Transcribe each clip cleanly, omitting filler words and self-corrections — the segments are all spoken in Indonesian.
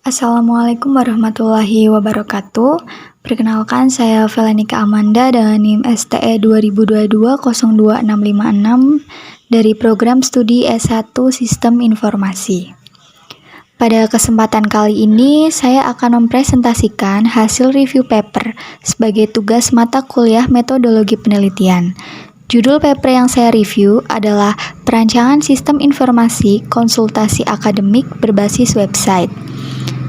Assalamualaikum warahmatullahi wabarakatuh. Perkenalkan, saya Velenika Amanda dengan NIM STE 2022-02656 dari program studi S1 Sistem Informasi. Pada kesempatan kali ini, saya akan mempresentasikan hasil review paper sebagai tugas mata kuliah metodologi penelitian. Judul paper yang saya review adalah Perancangan Sistem Informasi Konsultasi Akademik Berbasis Website,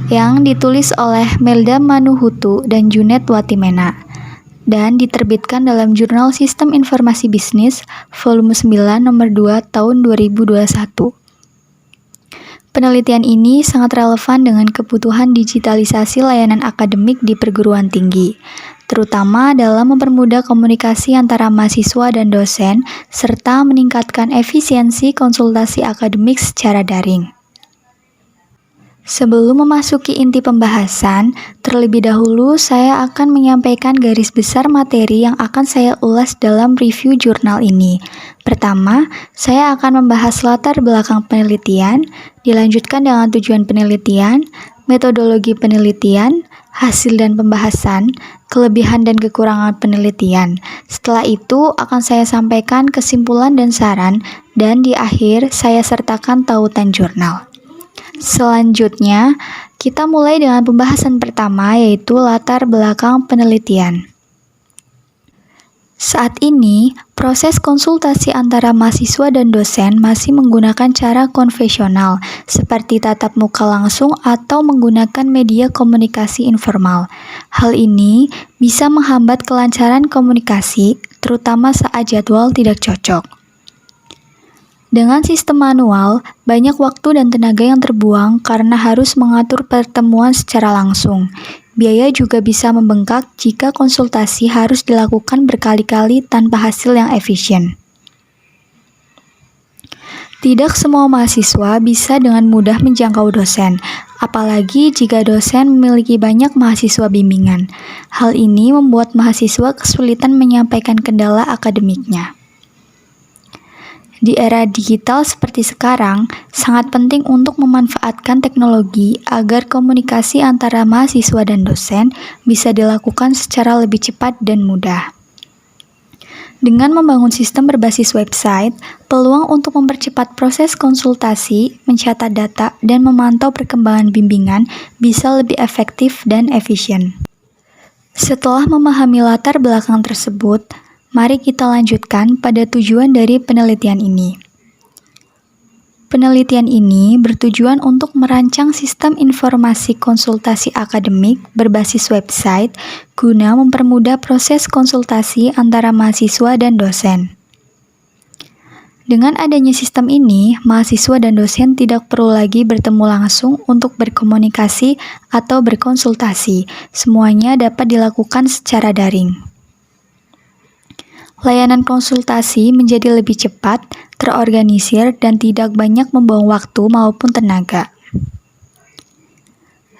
yang ditulis oleh Melda Manuhutu dan Junet Watimena, dan diterbitkan dalam Jurnal Sistem Informasi Bisnis, volume 9, nomor 2, tahun 2021. Penelitian ini sangat relevan dengan kebutuhan digitalisasi layanan akademik di perguruan tinggi, terutama dalam mempermudah komunikasi antara mahasiswa dan dosen, serta meningkatkan efisiensi konsultasi akademik secara daring. Sebelum memasuki inti pembahasan, terlebih dahulu saya akan menyampaikan garis besar materi yang akan saya ulas dalam review jurnal ini. Pertama, saya akan membahas latar belakang penelitian, dilanjutkan dengan tujuan penelitian, metodologi penelitian, hasil dan pembahasan, kelebihan dan kekurangan penelitian. Setelah itu akan saya sampaikan kesimpulan dan saran, dan di akhir saya sertakan tautan jurnal. Selanjutnya, kita mulai dengan pembahasan pertama, yaitu latar belakang penelitian. Saat ini, proses konsultasi antara mahasiswa dan dosen masih menggunakan cara konvensional, seperti tatap muka langsung atau menggunakan media komunikasi informal. Hal ini bisa menghambat kelancaran komunikasi, terutama saat jadwal tidak cocok. Dengan sistem manual, banyak waktu dan tenaga yang terbuang karena harus mengatur pertemuan secara langsung. Biaya juga bisa membengkak jika konsultasi harus dilakukan berkali-kali tanpa hasil yang efisien. Tidak semua mahasiswa bisa dengan mudah menjangkau dosen, apalagi jika dosen memiliki banyak mahasiswa bimbingan. Hal ini membuat mahasiswa kesulitan menyampaikan kendala akademiknya. Di era digital seperti sekarang, sangat penting untuk memanfaatkan teknologi agar komunikasi antara mahasiswa dan dosen bisa dilakukan secara lebih cepat dan mudah. Dengan membangun sistem berbasis website, peluang untuk mempercepat proses konsultasi, mencatat data, dan memantau perkembangan bimbingan bisa lebih efektif dan efisien. Setelah memahami latar belakang tersebut, mari kita lanjutkan pada tujuan dari penelitian ini. Penelitian ini bertujuan untuk merancang sistem informasi konsultasi akademik berbasis website guna mempermudah proses konsultasi antara mahasiswa dan dosen. Dengan adanya sistem ini, mahasiswa dan dosen tidak perlu lagi bertemu langsung untuk berkomunikasi atau berkonsultasi. Semuanya dapat dilakukan secara daring. Layanan konsultasi menjadi lebih cepat, terorganisir, dan tidak banyak membuang waktu maupun tenaga.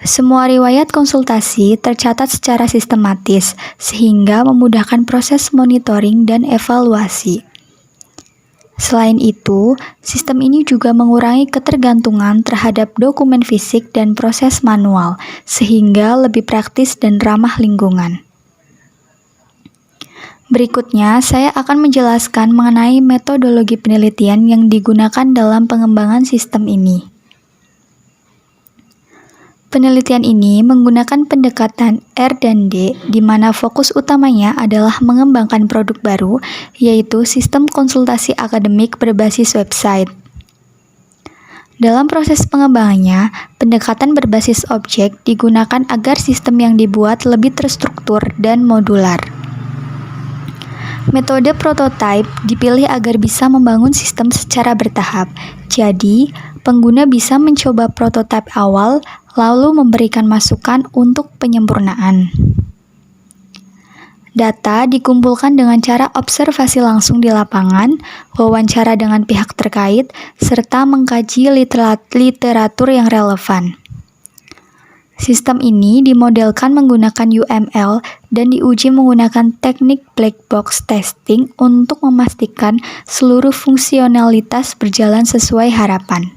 Semua riwayat konsultasi tercatat secara sistematis, sehingga memudahkan proses monitoring dan evaluasi. Selain itu, sistem ini juga mengurangi ketergantungan terhadap dokumen fisik dan proses manual, sehingga lebih praktis dan ramah lingkungan. Berikutnya, saya akan menjelaskan mengenai metodologi penelitian yang digunakan dalam pengembangan sistem ini. Penelitian ini menggunakan pendekatan R dan D, di mana fokus utamanya adalah mengembangkan produk baru, yaitu sistem konsultasi akademik berbasis website. Dalam proses pengembangannya, pendekatan berbasis objek digunakan agar sistem yang dibuat lebih terstruktur dan modular. Metode prototype dipilih agar bisa membangun sistem secara bertahap. Jadi, pengguna bisa mencoba prototipe awal, lalu memberikan masukan untuk penyempurnaan. Data dikumpulkan dengan cara observasi langsung di lapangan, wawancara dengan pihak terkait, serta mengkaji literatur yang relevan. Sistem ini dimodelkan menggunakan UML dan diuji menggunakan teknik black box testing untuk memastikan seluruh fungsionalitas berjalan sesuai harapan.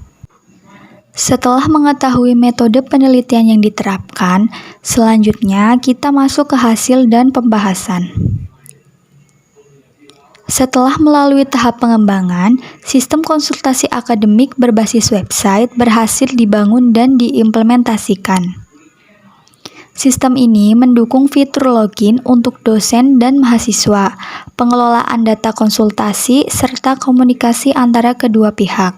Setelah mengetahui metode penelitian yang diterapkan, selanjutnya kita masuk ke hasil dan pembahasan. Setelah melalui tahap pengembangan, sistem konsultasi akademik berbasis website berhasil dibangun dan diimplementasikan. Sistem ini mendukung fitur login untuk dosen dan mahasiswa, pengelolaan data konsultasi, serta komunikasi antara kedua pihak.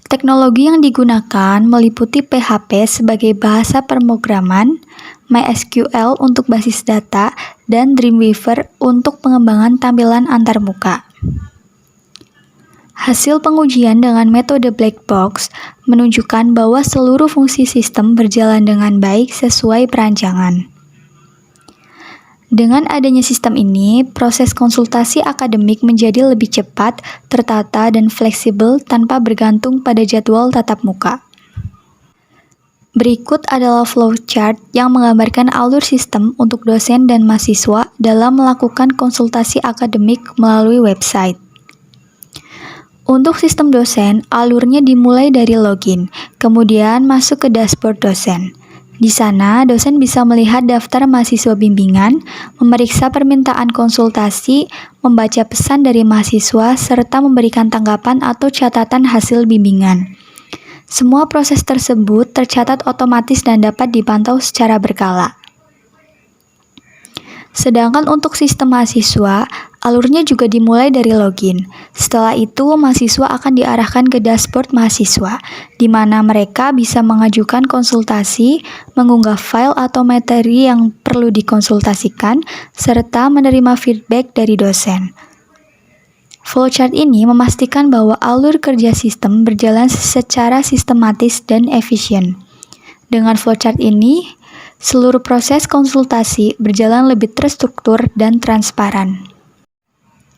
Teknologi yang digunakan meliputi PHP sebagai bahasa pemrograman, MySQL untuk basis data, dan Dreamweaver untuk pengembangan tampilan antarmuka. Hasil pengujian dengan metode black box menunjukkan bahwa seluruh fungsi sistem berjalan dengan baik sesuai perancangan. Dengan adanya sistem ini, proses konsultasi akademik menjadi lebih cepat, tertata, dan fleksibel tanpa bergantung pada jadwal tatap muka. Berikut adalah flowchart yang menggambarkan alur sistem untuk dosen dan mahasiswa dalam melakukan konsultasi akademik melalui website. Untuk sistem dosen, alurnya dimulai dari login, kemudian masuk ke dashboard dosen. Di sana, dosen bisa melihat daftar mahasiswa bimbingan, memeriksa permintaan konsultasi, membaca pesan dari mahasiswa, serta memberikan tanggapan atau catatan hasil bimbingan. Semua proses tersebut tercatat otomatis dan dapat dipantau secara berkala. Sedangkan untuk sistem mahasiswa, alurnya juga dimulai dari login. Setelah itu, mahasiswa akan diarahkan ke dashboard mahasiswa, di mana mereka bisa mengajukan konsultasi, mengunggah file atau materi yang perlu dikonsultasikan, serta menerima feedback dari dosen. Flowchart ini memastikan bahwa alur kerja sistem berjalan secara sistematis dan efisien. Dengan flowchart ini, seluruh proses konsultasi berjalan lebih terstruktur dan transparan.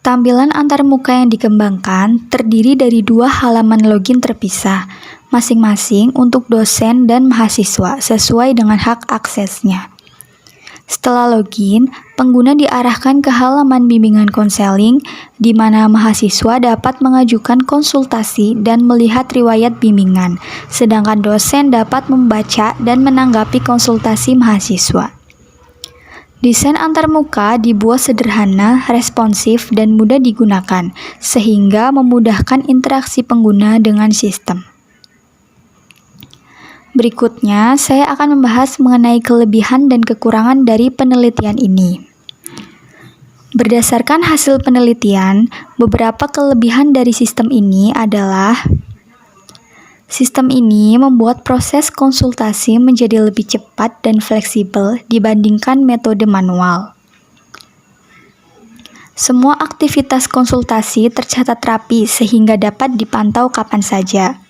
Tampilan antarmuka yang dikembangkan terdiri dari 2 halaman login terpisah, masing-masing untuk dosen dan mahasiswa sesuai dengan hak aksesnya. Setelah login, pengguna diarahkan ke halaman bimbingan konseling, di mana mahasiswa dapat mengajukan konsultasi dan melihat riwayat bimbingan, sedangkan dosen dapat membaca dan menanggapi konsultasi mahasiswa. Desain antarmuka dibuat sederhana, responsif, dan mudah digunakan, sehingga memudahkan interaksi pengguna dengan sistem. Berikutnya, saya akan membahas mengenai kelebihan dan kekurangan dari penelitian ini. Berdasarkan hasil penelitian, beberapa kelebihan dari sistem ini adalah: sistem ini membuat proses konsultasi menjadi lebih cepat dan fleksibel dibandingkan metode manual. Semua aktivitas konsultasi tercatat rapi sehingga dapat dipantau kapan saja.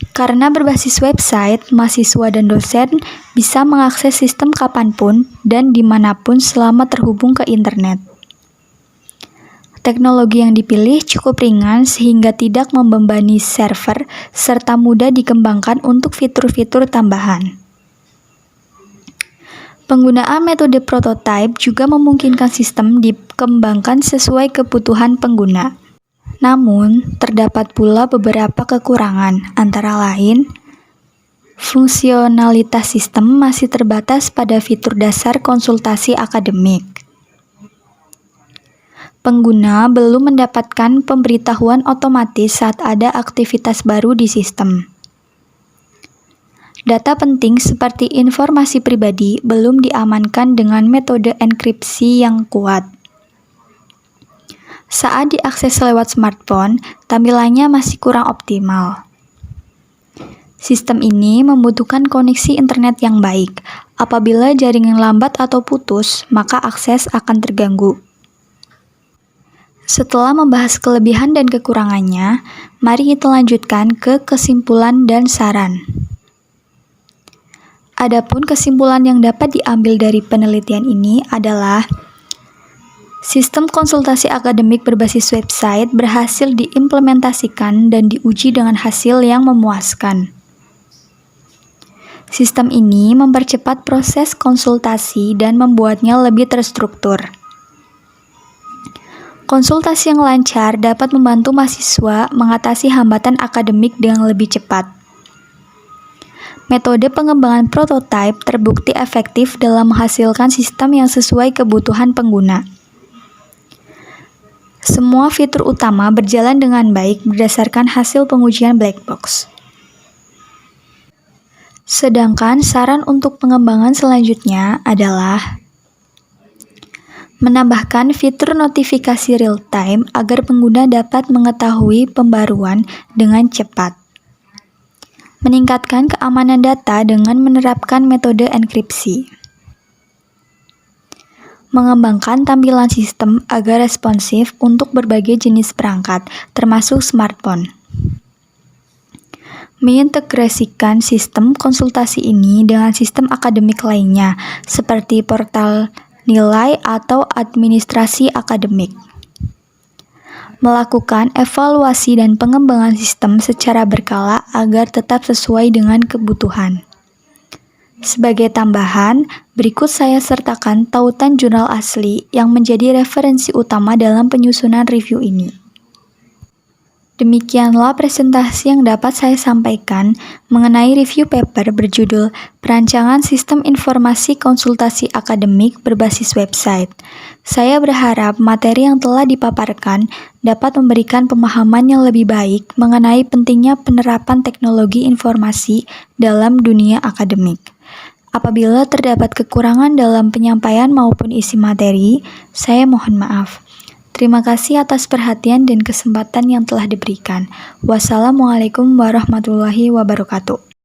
Karena berbasis website, mahasiswa dan dosen bisa mengakses sistem kapanpun dan dimanapun selama terhubung ke internet. Teknologi yang dipilih cukup ringan sehingga tidak membebani server serta mudah dikembangkan untuk fitur-fitur tambahan. Penggunaan metode prototype juga memungkinkan sistem dikembangkan sesuai kebutuhan pengguna. Namun, terdapat pula beberapa kekurangan, antara lain, fungsionalitas sistem masih terbatas pada fitur dasar konsultasi akademik. Pengguna belum mendapatkan pemberitahuan otomatis saat ada aktivitas baru di sistem. Data penting seperti informasi pribadi belum diamankan dengan metode enkripsi yang kuat. Saat diakses lewat smartphone, tampilannya masih kurang optimal. Sistem ini membutuhkan koneksi internet yang baik. Apabila jaringan lambat atau putus, maka akses akan terganggu. Setelah membahas kelebihan dan kekurangannya, mari kita lanjutkan ke kesimpulan dan saran. Adapun kesimpulan yang dapat diambil dari penelitian ini adalah: sistem konsultasi akademik berbasis website berhasil diimplementasikan dan diuji dengan hasil yang memuaskan. Sistem ini mempercepat proses konsultasi dan membuatnya lebih terstruktur. Konsultasi yang lancar dapat membantu mahasiswa mengatasi hambatan akademik dengan lebih cepat. Metode pengembangan prototipe terbukti efektif dalam menghasilkan sistem yang sesuai kebutuhan pengguna. Semua fitur utama berjalan dengan baik berdasarkan hasil pengujian black box. Sedangkan saran untuk pengembangan selanjutnya adalah menambahkan fitur notifikasi real-time agar pengguna dapat mengetahui pembaruan dengan cepat. Meningkatkan keamanan data dengan menerapkan metode enkripsi. Mengembangkan tampilan sistem agar responsif untuk berbagai jenis perangkat, termasuk smartphone. Mengintegrasikan sistem konsultasi ini dengan sistem akademik lainnya, seperti portal nilai atau administrasi akademik. Melakukan evaluasi dan pengembangan sistem secara berkala agar tetap sesuai dengan kebutuhan. Sebagai tambahan, berikut saya sertakan tautan jurnal asli yang menjadi referensi utama dalam penyusunan review ini. Demikianlah presentasi yang dapat saya sampaikan mengenai review paper berjudul Perancangan Sistem Informasi Konsultasi Akademik Berbasis Website. Saya berharap materi yang telah dipaparkan dapat memberikan pemahaman yang lebih baik mengenai pentingnya penerapan teknologi informasi dalam dunia akademik. Apabila terdapat kekurangan dalam penyampaian maupun isi materi, saya mohon maaf. Terima kasih atas perhatian dan kesempatan yang telah diberikan. Wassalamualaikum warahmatullahi wabarakatuh.